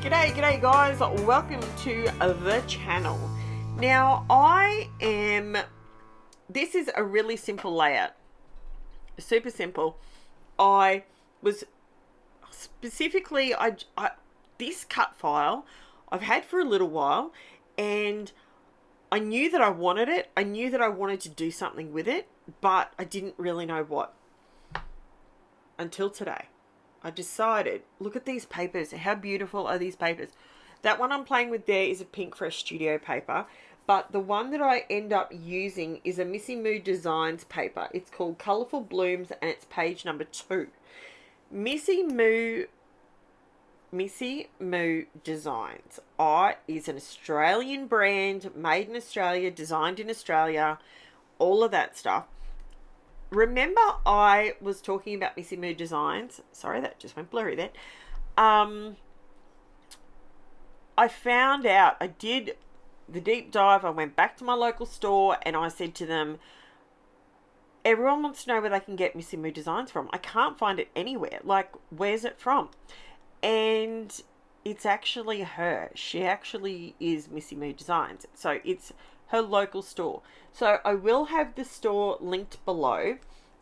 G'day guys, welcome to the channel. Now this is a really simple layout, super simple. I was specifically, this cut file I've had for a little while, and I knew that I wanted it. I knew that I wanted to do something with it, but I didn't really know what. Until today, I decided, look at these papers. How beautiful are these papers? That one I'm playing with there is a PINKFRESH studio paper, but the one that I end up using is a MISSY Moo Designs paper. It's called Colourful Blooms, and it's page number 2. MISSY Moo Designs is an Australian brand, made in Australia, designed in Australia, all of that stuff. Remember I was talking about MISSY Moo Designs. Sorry, that just went blurry then. I found out, I did the deep dive. I went back to my local store and I said to them, everyone wants to know where they can get MISSY Moo Designs from. I can't find it anywhere. Like, where's it from? And it's actually her. She actually is MISSY Moo Designs. So it's her local store. So I will have the store linked below.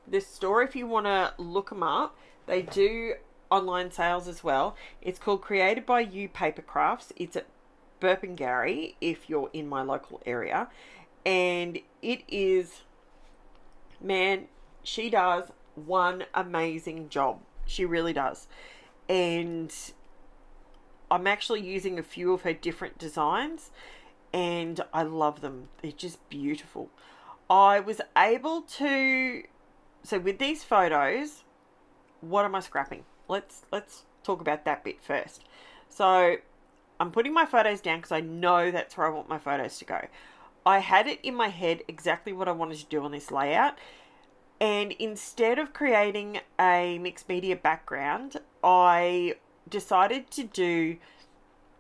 The store, if you want to look them up, they do online sales as well. It's called Created by You Paper Crafts. It's at Burpengary if you're in my local area. And it is, man, she does one amazing job. She really does. And I'm actually using a few of her different designs, and I love them. They're just beautiful. I was able to, so with these photos, what am I scrapping? Let's talk about that bit first. So I'm putting my photos down because I know that's where I want my photos to go. I had it in my head exactly what I wanted to do on this layout, and instead of creating a mixed media background, I decided to do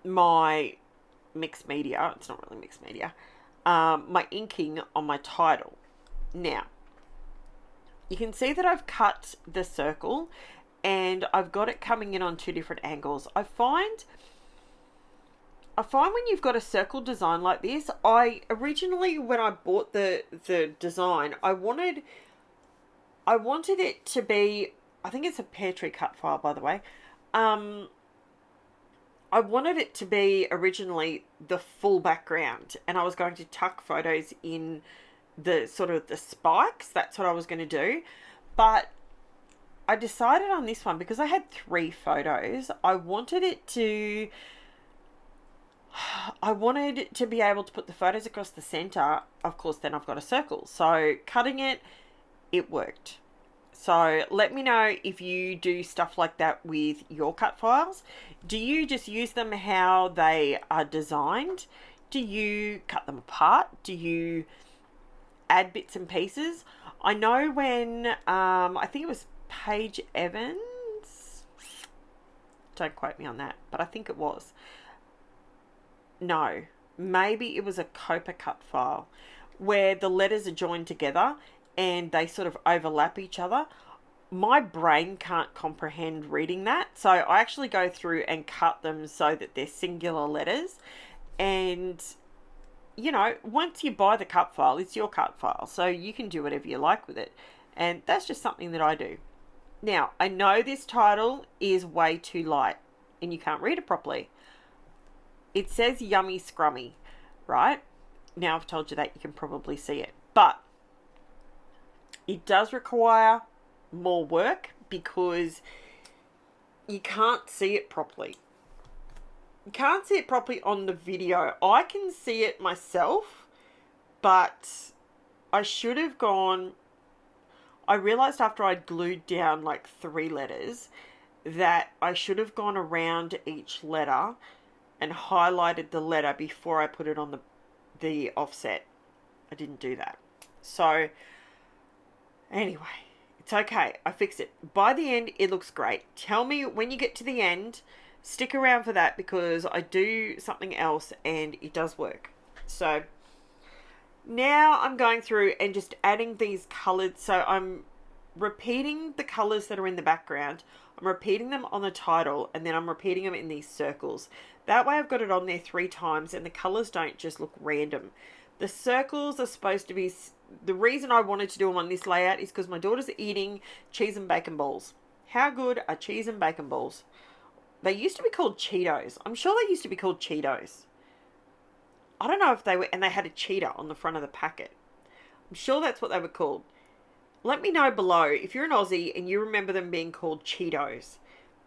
my mixed media, it's not really mixed media, my inking on my title. Now, you can see that I've cut the circle and I've got it coming in on 2 different angles. I find when you've got a circle design like this, I originally, when I bought the design, I wanted it to be, I think it's a pear tree cut file, by the way. I wanted it to be originally the full background, and I was going to tuck photos in the sort of the spikes. That's what I was going to do. But I decided on this one, because I had 3 photos, I wanted to be able to put the photos across the center. Of course, then I've got a circle. So cutting it worked. So let me know if you do stuff like that with your cut files. Do you just use them how they are designed? Do you cut them apart? Do you add bits and pieces? I know when, I think it was Paige Evans. Don't quote me on that, but I think it was. No, maybe it was a Copa cut file where the letters are joined together and they sort of overlap each other. My brain can't comprehend reading that, so I actually go through and cut them so that they're singular letters. And you know, once you buy the cut file, it's your cut file, so you can do whatever you like with it. And that's just something that I do. Now, I know this title is way too light and you can't read it properly. It says Yummy Scrummy, right? Now I've told you that, you can probably see it, but it does require more work because you can't see it properly. You can't see it properly on the video. I can see it myself, but I should have gone, I realized after I'd glued down like 3 letters that I should have gone around each letter and highlighted the letter before I put it on the offset. I didn't do that. So anyway, it's okay. I fixed it. By the end, it looks great. Tell me when you get to the end. Stick around for that because I do something else and it does work. So now I'm going through and just adding these colored. So I'm repeating the colours that are in the background. I'm repeating them on the title, and then I'm repeating them in these circles. That way I've got it on there 3 times, and the colours don't just look random. The circles are supposed to be... The reason I wanted to do them on this layout is because my daughter's eating cheese and bacon balls. How good are cheese and bacon balls? They used to be called Cheetos. I'm sure they used to be called Cheetos. I don't know if they were... And they had a cheetah on the front of the packet. I'm sure that's what they were called. Let me know below if you're an Aussie and you remember them being called Cheetos.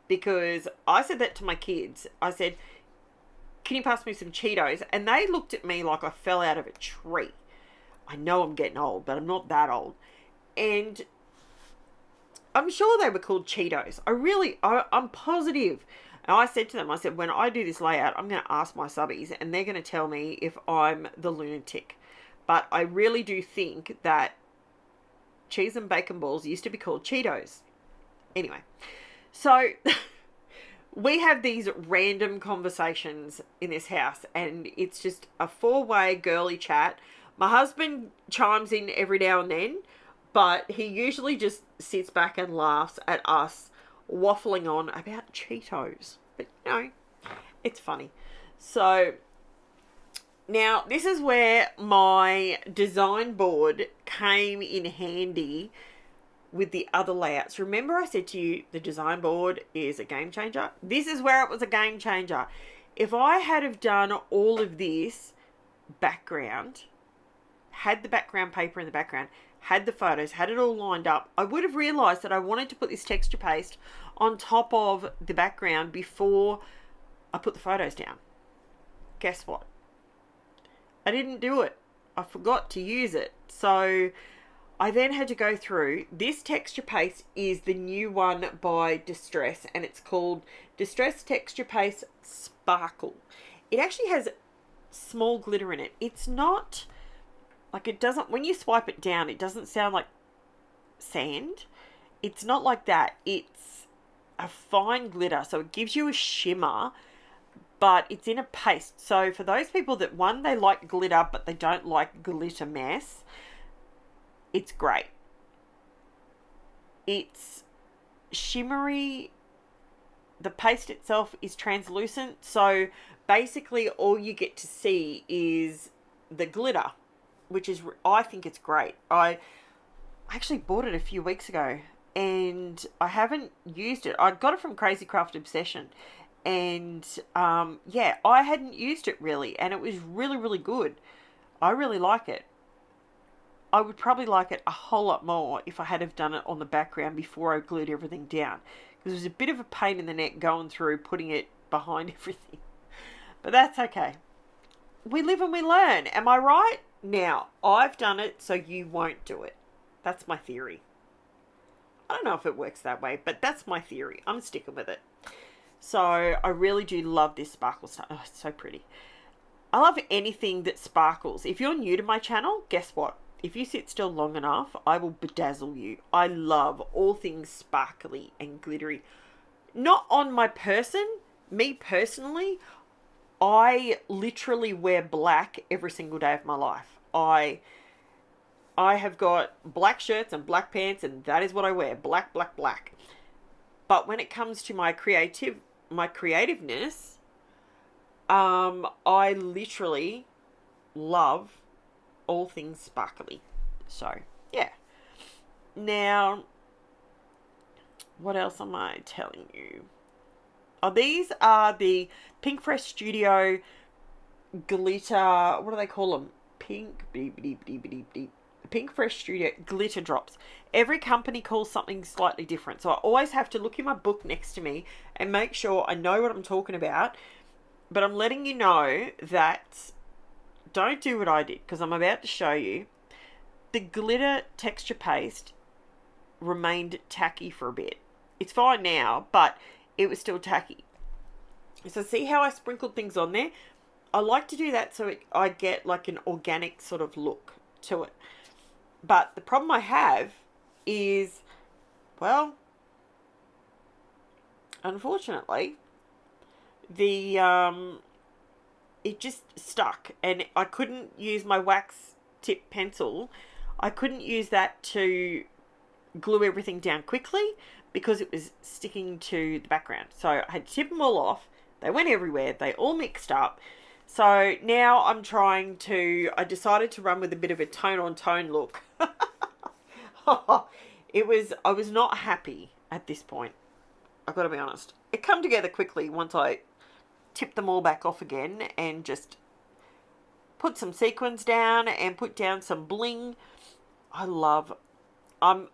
Because I said that to my kids. I said, can you pass me some Cheetos? And they looked at me like I fell out of a tree. I know I'm getting old, but I'm not that old. And I'm sure they were called Cheetos. I'm positive. And I said to them, I said, when I do this layout, I'm going to ask my subbies and they're going to tell me if I'm the lunatic. But I really do think that cheese and bacon balls used to be called Cheetos. Anyway, so we have these random conversations in this house, and it's just a 4-way girly chat. My husband chimes in every now and then, but he usually just sits back and laughs at us waffling on about Cheetos. But, you know, it's funny. So now, this is where my design board came in handy with the other layouts. Remember I said to you the design board is a game changer? This is where it was a game changer. If I had have done all of this background, had the background paper in the background, had the photos, had it all lined up, I would have realised that I wanted to put this texture paste on top of the background before I put the photos down. Guess what? I didn't do it. I forgot to use it. So I then had to go through. This texture paste is the new one by Distress, and it's called Distress Texture Paste Sparkle. It actually has small glitter in it. It's not like, it doesn't, when you swipe it down, it doesn't sound like sand. It's not like that. It's a fine glitter, so it gives you a shimmer, but it's in a paste. So for those people that, one, they like glitter, but they don't like glitter mess, it's great. It's shimmery. The paste itself is translucent. So basically all you get to see is the glitter, which is, I think it's great. I actually bought it a few weeks ago and I haven't used it. I got it from Crazy Craft Obsession. And, yeah, I hadn't used it really, and it was really, really good. I really like it. I would probably like it a whole lot more if I had have done it on the background before I glued everything down. Because it was a bit of a pain in the neck going through, putting it behind everything. But that's okay. We live and we learn. Am I right? Now, I've done it so you won't do it. That's my theory. I don't know if it works that way, but that's my theory. I'm sticking with it. So I really do love this sparkle stuff. Oh, it's so pretty. I love anything that sparkles. If you're new to my channel, guess what? If you sit still long enough, I will bedazzle you. I love all things sparkly and glittery. Not on my person. Me personally, I literally wear black every single day of my life. I have got black shirts and black pants, and that is what I wear. Black, black, black. But when it comes to my creativeness, I literally love all things sparkly. So, yeah. Now, what else am I telling you? Oh, these are the PINKFRESH Studio glitter, what do they call them? PINKFRESH Studio glitter drops. Every company calls something slightly different, so I always have to look in my book next to me and make sure I know what I'm talking about. But I'm letting you know that don't do what I did, because I'm about to show you. The glitter texture paste remained tacky for a bit. It's fine now, but it was still tacky. So see how I sprinkled things on there? I like to do that so I get like an organic sort of look to it. But the problem I have is, well, unfortunately, the it just stuck, and I couldn't use my wax tip pencil. I couldn't use that to glue everything down quickly because it was sticking to the background. So I had to tip them all off. They went everywhere. They all mixed up. So now I'm trying to, I decided to run with a bit of a tone on tone look. I was not happy at this point. I've got to be honest. It come together quickly once I tipped them all back off again and just put some sequins down and put down some bling. I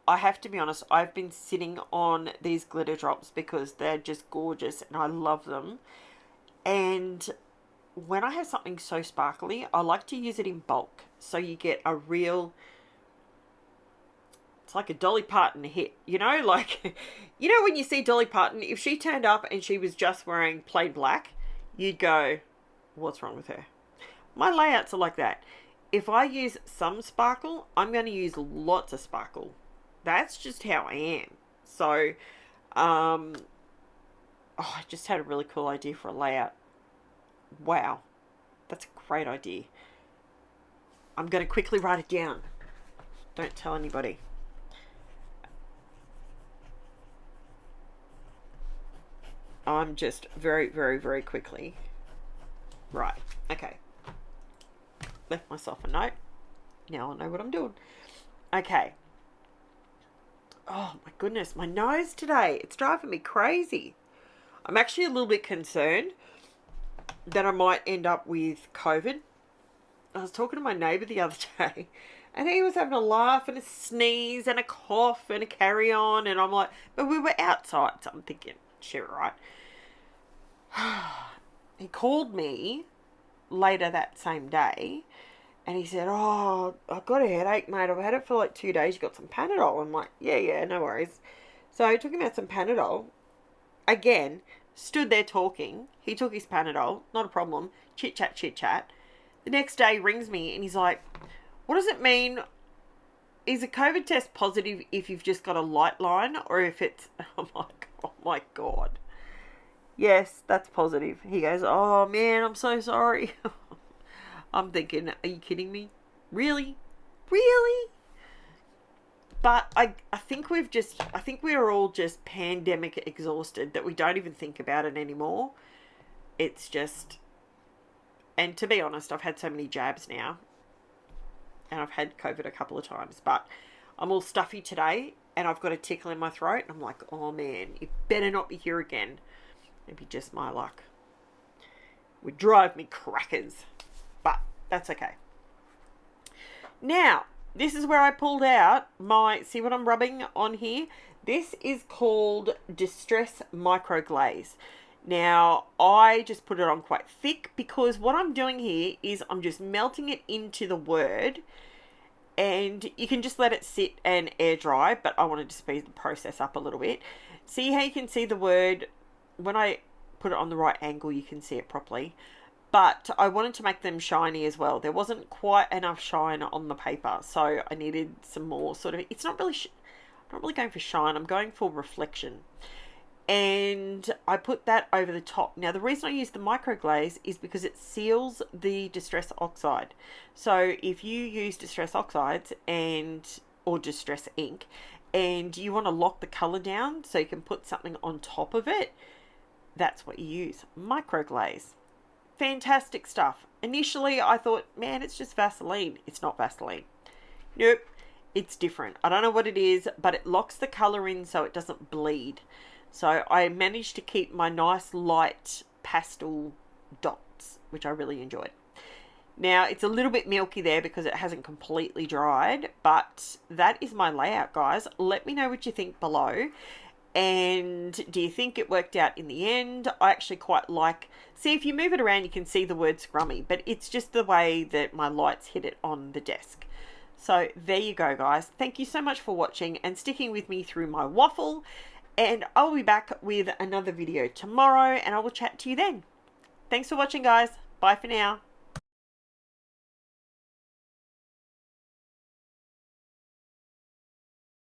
have to be honest, I've been sitting on these glitter drops because they're just gorgeous and I love them. And when I have something so sparkly, I like to use it in bulk. So you get a real, it's like a Dolly Parton hit, you know, like, you know, when you see Dolly Parton, if she turned up and she was just wearing plain black, you'd go, what's wrong with her? My layouts are like that. If I use some sparkle, I'm going to use lots of sparkle. That's just how I am. So, I just had a really cool idea for a layout. Wow. That's a great idea. I'm going to quickly write it down. Don't tell anybody. I'm just very, very, very quickly. Right. Okay. Left myself a note. Now I know what I'm doing. Okay. Oh my goodness, my nose today. It's driving me crazy. I'm actually a little bit concerned that I might end up with COVID. I was talking to my neighbour the other day and he was having a laugh and a sneeze and a cough and a carry on, and I'm like, but we were outside, so I'm thinking, sure, right. He called me later that same day and he said, oh, I've got a headache, mate. I've had it for like 2 days. You got some Panadol? I'm like, yeah, no worries. So I took him out some Panadol. Again, stood there talking. He took his Panadol, not a problem. Chit chat. The next day he rings me and he's like, what does it mean? Is a COVID test positive if you've just got a light line or if it's, oh my God. Yes, that's positive. He goes, oh man, I'm so sorry. I'm thinking, are you kidding me? Really? But I think we're all just pandemic exhausted that we don't even think about it anymore. It's just, and to be honest, I've had so many jabs now and I've had COVID a couple of times, but I'm all stuffy today and I've got a tickle in my throat and I'm like, oh man, it better not be here again. Maybe just my luck. Would drive me crackers. But that's okay. Now, this is where I pulled out my, see what I'm rubbing on here? This is called Distress Micro Glaze. Now, I just put it on quite thick because what I'm doing here is I'm just melting it into the word, and you can just let it sit and air dry, but I wanted to speed the process up a little bit. See how you can see the word? When I put it on the right angle, you can see it properly. But I wanted to make them shiny as well. There wasn't quite enough shine on the paper, so I needed some more sort of, it's not really, I'm not really going for shine, I'm going for reflection. And I put that over the top. Now, the reason I use the micro glaze is because it seals the Distress Oxide. So if you use Distress Oxides or Distress ink, and you want to lock the color down so you can put something on top of it, that's what you use, micro glaze. Fantastic stuff. Initially, I thought, man, it's just Vaseline. It's not Vaseline. Nope, it's different. I don't know what it is, but it locks the color in so it doesn't bleed. So I managed to keep my nice light pastel dots, which I really enjoyed. Now, it's a little bit milky there because it hasn't completely dried, but that is my layout, guys. Let me know what you think below. And do you think it worked out in the end? I actually quite like, see, if you move it around, you can see the word Scrummy, but it's just the way that my lights hit it on the desk. So there you go, guys. Thank you so much for watching and sticking with me through my waffle. And I'll be back with another video tomorrow and I will chat to you then. Thanks for watching, guys. Bye for now.